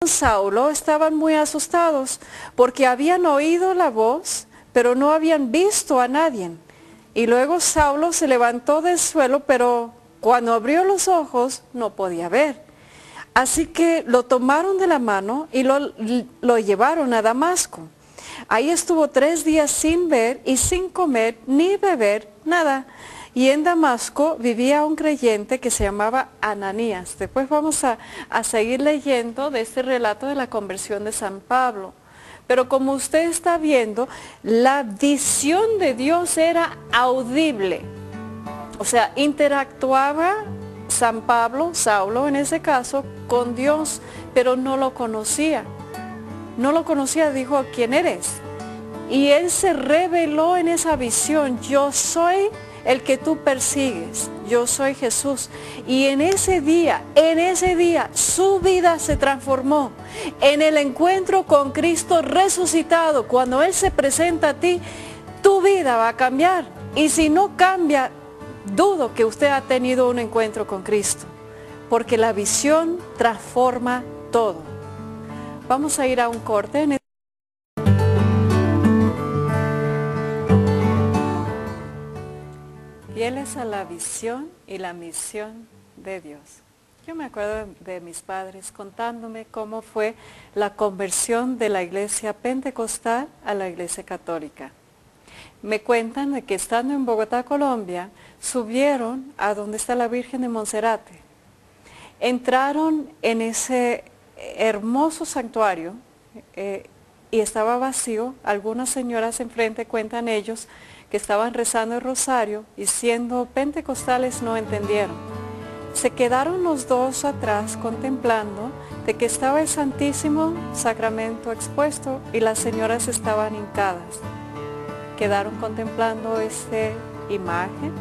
Saulo estaban muy asustados porque habían oído la voz, pero no habían visto a nadie. Y luego Saulo se levantó del suelo, pero cuando abrió los ojos no podía ver. Así que lo tomaron de la mano y lo llevaron a Damasco. Ahí estuvo 3 días sin ver y sin comer ni beber nada. Y en Damasco vivía un creyente que se llamaba Ananías. Después vamos a seguir leyendo de este relato de la conversión de San Pablo. Pero como usted está viendo, la visión de Dios era audible. O sea, interactuaba San Pablo, Saulo en ese caso, con Dios, pero no lo conocía. No lo conocía, dijo, ¿quién eres? Y él se reveló en esa visión, yo soy el que tú persigues, yo soy Jesús. Y en ese día, su vida se transformó. En el encuentro con Cristo resucitado, cuando Él se presenta a ti, tu vida va a cambiar. Y si no cambia, dudo que usted ha tenido un encuentro con Cristo, porque la visión transforma todo. Vamos a ir a un corte. Fieles a la visión y la misión de Dios. Yo me acuerdo de mis padres contándome cómo fue la conversión de la iglesia pentecostal a la iglesia católica. Me cuentan de que estando en Bogotá, Colombia, subieron a donde está la Virgen de Monserrate. Entraron en ese hermoso santuario y estaba vacío. Algunas señoras enfrente, cuentan ellos, que estaban rezando el rosario y siendo pentecostales no entendieron. Se quedaron los dos atrás contemplando de que estaba el Santísimo Sacramento expuesto y las señoras estaban hincadas. Quedaron contemplando esta imagen,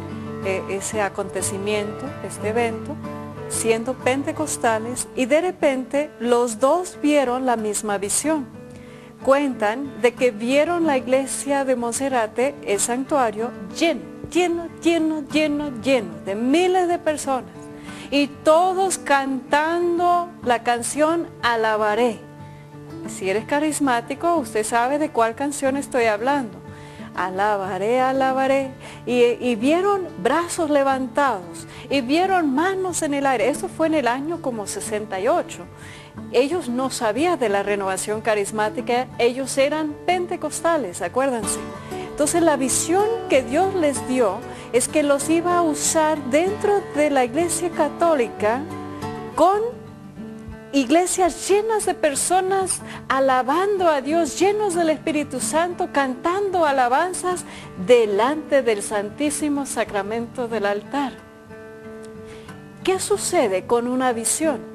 ese acontecimiento, este evento, siendo pentecostales, y de repente los dos vieron la misma visión. Cuentan de que vieron la iglesia de Monserrate, el santuario, lleno de miles de personas, y todos cantando la canción Alabaré. Si eres carismático, usted sabe de cuál canción estoy hablando. Alabaré, alabaré. Y vieron brazos levantados, y vieron manos en el aire. Eso fue en el año como 68. Ellos no sabían de la renovación carismática, ellos eran pentecostales, acuérdense. Entonces la visión que Dios les dio es que los iba a usar dentro de la iglesia católica, con iglesias llenas de personas alabando a Dios, llenos del Espíritu Santo, cantando alabanzas delante del Santísimo Sacramento del altar. ¿Qué sucede con una visión?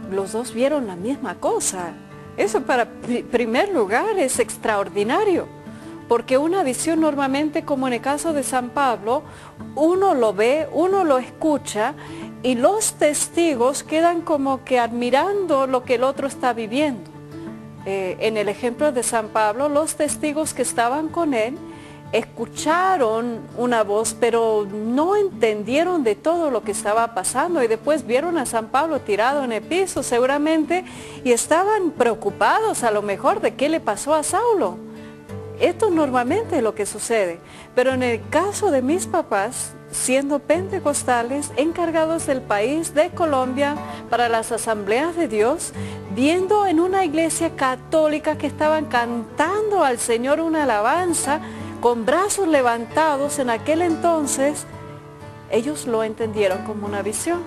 Los dos vieron la misma cosa. Eso para primer lugar es extraordinario, porque una visión normalmente, como en el caso de San Pablo, uno lo ve, uno lo escucha, y los testigos quedan como que admirando lo que el otro está viviendo. En el ejemplo de San Pablo, los testigos que estaban con él escucharon una voz, pero no entendieron de todo lo que estaba pasando, y después vieron a San Pablo tirado en el piso seguramente, y estaban preocupados a lo mejor de qué le pasó a Saulo. Esto normalmente es lo que sucede, pero en el caso de mis papás, siendo pentecostales, encargados del país de Colombia para las asambleas de Dios, viendo en una iglesia católica que estaban cantando al Señor una alabanza, con brazos levantados, en aquel entonces, ellos lo entendieron como una visión.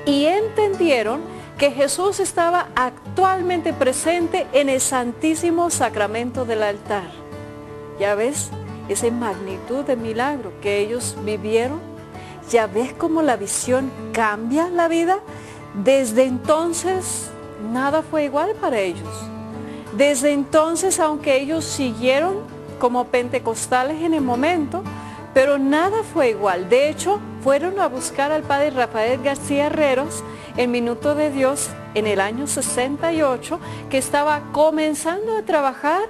Y entendieron que Jesús estaba actualmente presente en el Santísimo Sacramento del altar. ¿Ya ves esa magnitud de milagro que ellos vivieron? ¿Ya ves cómo la visión cambia la vida? Desde entonces, nada fue igual para ellos. Desde entonces, aunque ellos siguieron como pentecostales en el momento, pero nada fue igual. De hecho, fueron a buscar al padre Rafael García Herreros en Minuto de Dios en el año 68, que estaba comenzando a trabajar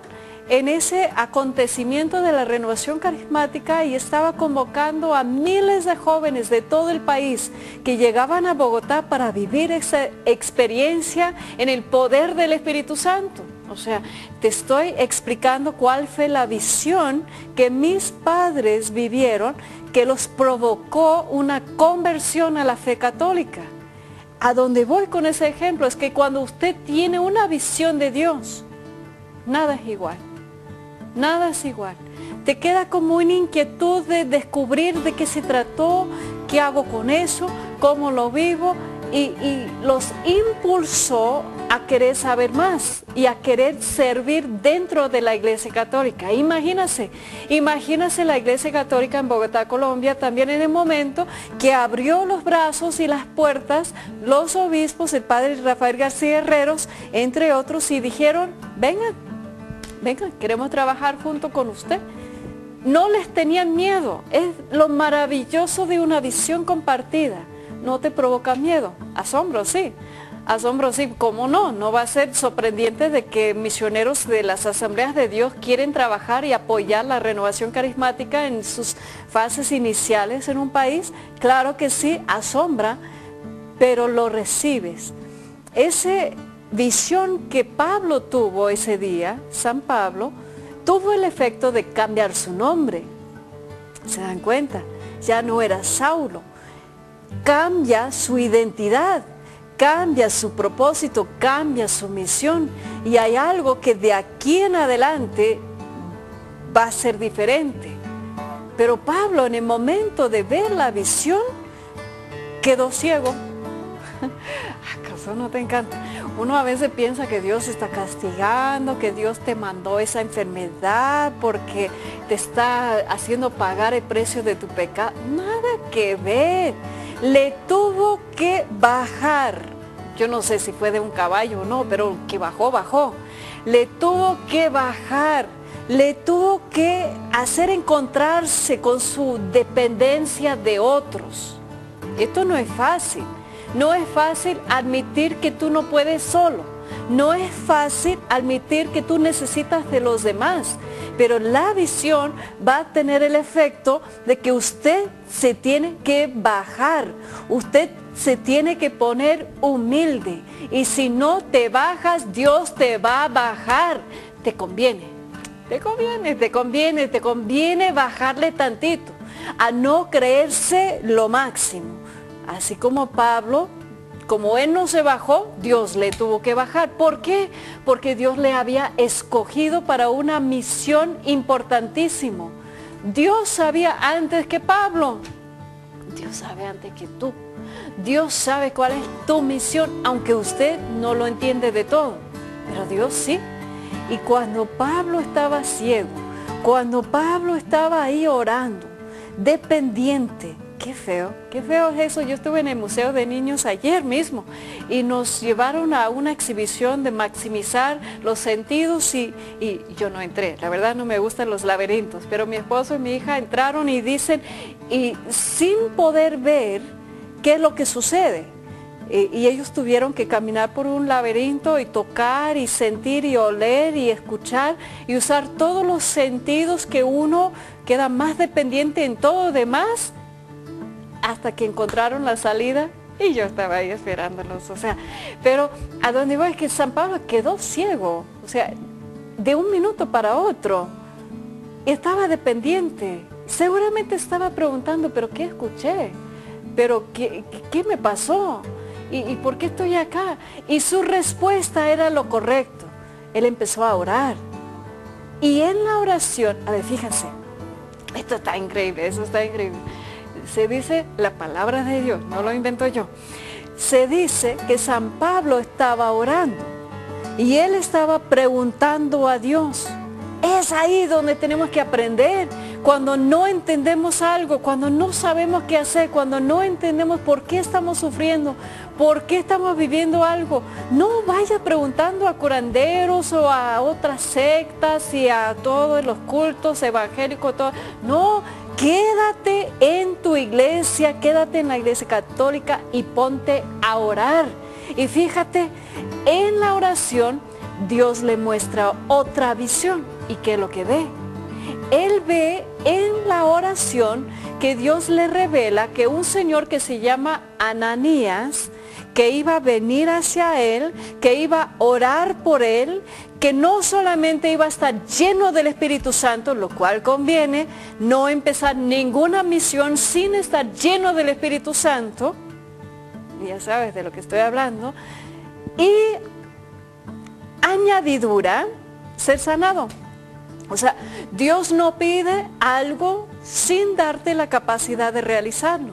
en ese acontecimiento de la renovación carismática y estaba convocando a miles de jóvenes de todo el país que llegaban a Bogotá para vivir esa experiencia en el poder del Espíritu Santo. O sea, te estoy explicando cuál fue la visión que mis padres vivieron, que los provocó una conversión a la fe católica. A donde voy con ese ejemplo es que cuando usted tiene una visión de Dios, nada es igual. Nada es igual. Te queda como una inquietud de descubrir de qué se trató, qué hago con eso, cómo lo vivo, y los impulsó a querer saber más y a querer servir dentro de la Iglesia Católica. Imagínase la Iglesia Católica en Bogotá, Colombia, también en el momento que abrió los brazos y las puertas, los obispos, el padre Rafael García Herreros, entre otros, y dijeron, vengan, queremos trabajar junto con usted. No les tenían miedo. Es lo maravilloso de una visión compartida. No te provoca miedo. Asombro, sí. Asombro, sí. ¿Cómo no? No va a ser sorprendente de que misioneros de las Asambleas de Dios quieren trabajar y apoyar la renovación carismática en sus fases iniciales en un país. Claro que sí, asombra, pero lo recibes. Esa visión que Pablo tuvo ese día, San Pablo, tuvo el efecto de cambiar su nombre. ¿Se dan cuenta? Ya no era Saulo. Cambia su identidad, cambia su propósito, cambia su misión. Y hay algo que de aquí en adelante va a ser diferente. Pero Pablo, en el momento de ver la visión, quedó ciego. ¿Acaso no te encanta? Uno a veces piensa que Dios está castigando, que Dios te mandó esa enfermedad porque te está haciendo pagar el precio de tu pecado. Nada que ver. Le tuvo que bajar. Yo no sé si fue de un caballo o no, pero que bajó. Le tuvo que bajar. Le tuvo que hacer encontrarse con su dependencia de otros. Esto no es fácil. No es fácil admitir que tú no puedes solo. No es fácil admitir que tú necesitas de los demás. Pero la visión va a tener el efecto de que usted se tiene que bajar. Usted se tiene que poner humilde. Y si no te bajas, Dios te va a bajar. Te conviene. Te conviene bajarle tantito. A no creerse lo máximo. Así como Pablo, como él no se bajó, Dios le tuvo que bajar. ¿Por qué? Porque Dios le había escogido para una misión importantísima. Dios sabía antes que Pablo. Dios sabe antes que tú. Dios sabe cuál es tu misión, aunque usted no lo entiende de todo. Pero Dios sí. Y cuando Pablo estaba ciego, cuando Pablo estaba ahí orando, dependiente, qué feo es eso. Yo estuve en el Museo de Niños ayer mismo y nos llevaron a una exhibición de maximizar los sentidos y yo no entré. La verdad no me gustan los laberintos, pero mi esposo y mi hija entraron y dicen, y sin poder ver qué es lo que sucede. Y ellos tuvieron que caminar por un laberinto y tocar y sentir y oler y escuchar y usar todos los sentidos que uno queda más dependiente en todo lo demás, hasta que encontraron la salida y yo estaba ahí esperándolos. O sea, pero a donde voy es que San Pablo quedó ciego, o sea, de un minuto para otro. Estaba dependiente. Seguramente estaba preguntando, ¿pero qué escuché? ¿Pero qué me pasó? ¿Y por qué estoy acá? Y su respuesta era lo correcto. Él empezó a orar. Y en la oración, a ver, fíjense, esto está increíble, eso está increíble. Se dice la palabra de Dios, no lo invento yo. Se dice que San Pablo estaba orando y él estaba preguntando a Dios. Es ahí donde tenemos que aprender. Cuando no entendemos algo, cuando no sabemos qué hacer, cuando no entendemos por qué estamos sufriendo, por qué estamos viviendo algo, no vaya preguntando a curanderos o a otras sectas y a todos los cultos evangélicos. No, quédate en tu iglesia, quédate en la iglesia católica y ponte a orar. Y fíjate, en la oración Dios le muestra otra visión. ¿Y qué es lo que ve? Él ve en la oración que Dios le revela que un señor que se llama Ananías, que iba a venir hacia él, que iba a orar por él, que no solamente iba a estar lleno del Espíritu Santo, lo cual conviene no empezar ninguna misión sin estar lleno del Espíritu Santo, ya sabes de lo que estoy hablando, y añadidura, ser sanado. O sea, Dios no pide algo sin darte la capacidad de realizarlo.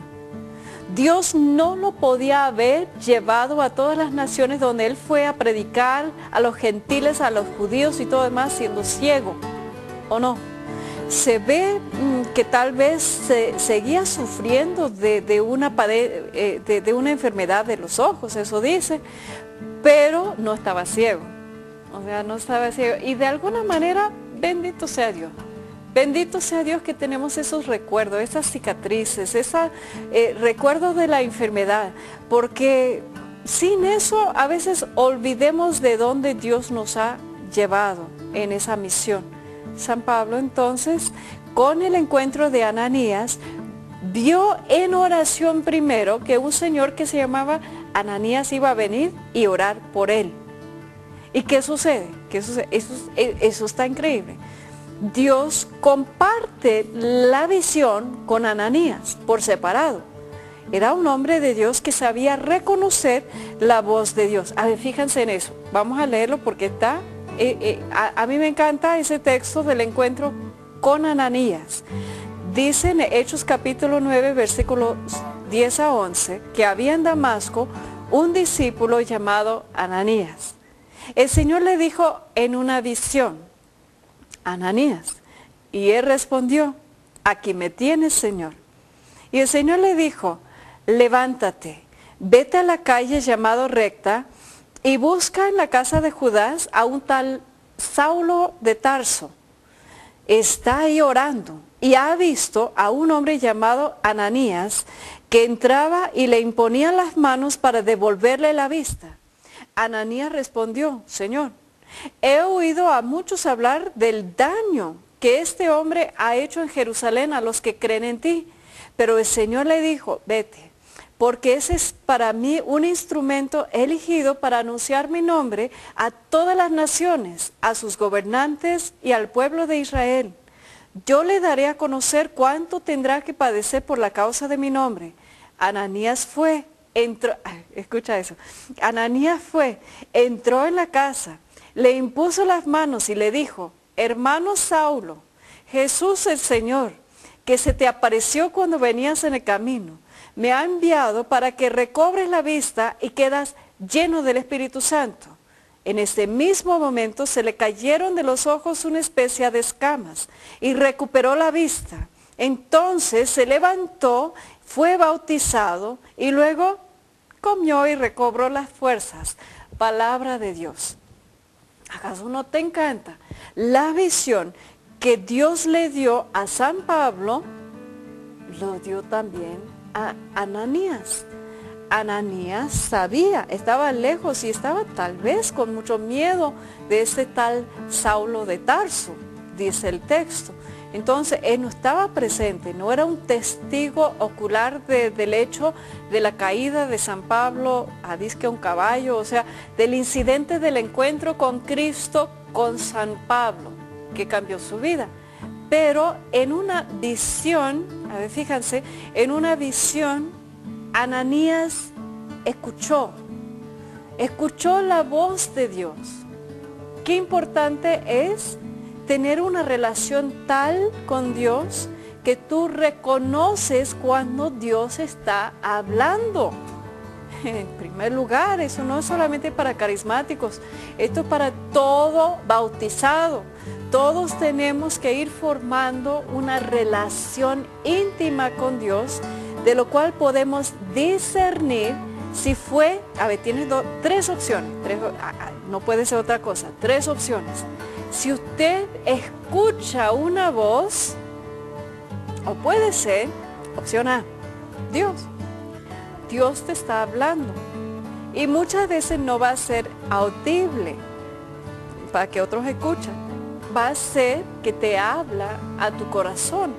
Dios no lo podía haber llevado a todas las naciones donde Él fue a predicar a los gentiles, a los judíos y todo demás, siendo ciego, ¿o no? Se ve que tal vez seguía sufriendo de una enfermedad de los ojos, eso dice, pero no estaba ciego. O sea, no estaba ciego. Y de alguna manera, bendito sea Dios. Bendito sea Dios que tenemos esos recuerdos, esas cicatrices, esos recuerdos de la enfermedad, porque sin eso a veces olvidemos de dónde Dios nos ha llevado en esa misión. San Pablo entonces, con el encuentro de Ananías, vio en oración primero que un señor que se llamaba Ananías iba a venir y orar por él. ¿Y qué sucede? Eso está increíble. Dios comparte la visión con Ananías por separado. Era un hombre de Dios que sabía reconocer la voz de Dios. A ver, fíjense en eso. Vamos a leerlo porque está... a mí me encanta ese texto del encuentro con Ananías. Dice en Hechos capítulo 9, versículos 10 a 11, que había en Damasco un discípulo llamado Ananías. El Señor le dijo en una visión: Ananías. Y él respondió: aquí me tienes, Señor. Y el Señor le dijo: levántate, vete a la calle llamado Recta y busca en la casa de Judas a un tal Saulo de Tarso. Está ahí orando y ha visto a un hombre llamado Ananías que entraba y le imponía las manos para devolverle la vista. Ananías respondió: Señor, he oído a muchos hablar del daño que este hombre ha hecho en Jerusalén a los que creen en ti. Pero el Señor le dijo: vete, porque ese es para mí un instrumento elegido para anunciar mi nombre a todas las naciones, a sus gobernantes y al pueblo de Israel. Yo le daré a conocer cuánto tendrá que padecer por la causa de mi nombre. Ananías fue, entró, escucha eso, Ananías fue, entró en la casa, le impuso las manos y le dijo: hermano Saulo, Jesús el Señor, que se te apareció cuando venías en el camino, me ha enviado para que recobres la vista y quedas lleno del Espíritu Santo. En ese mismo momento se le cayeron de los ojos una especie de escamas y recuperó la vista. Entonces se levantó, fue bautizado y luego comió y recobró las fuerzas. Palabra de Dios. ¿Acaso no te encanta? La visión que Dios le dio a San Pablo, lo dio también a Ananías. Ananías sabía, estaba lejos y estaba tal vez con mucho miedo de ese tal Saulo de Tarso, dice el texto. Entonces él no estaba presente, no era un testigo ocular del hecho de la caída de San Pablo a disque un caballo, o sea, del incidente del encuentro con Cristo con San Pablo, que cambió su vida. Pero en una visión, a ver, fíjense, en una visión, Ananías escuchó la voz de Dios. Qué importante es tener una relación tal con Dios que tú reconoces cuando Dios está hablando. En primer lugar, eso no es solamente para carismáticos, esto es para todo bautizado. Todos tenemos que ir formando una relación íntima con Dios, de lo cual podemos discernir si fue, a ver, tienes tres opciones, no puede ser otra cosa, tres opciones. Si usted escucha una voz, o puede ser, opción A, Dios. Dios te está hablando y muchas veces no va a ser audible para que otros escuchen. va a ser que te habla a tu corazón.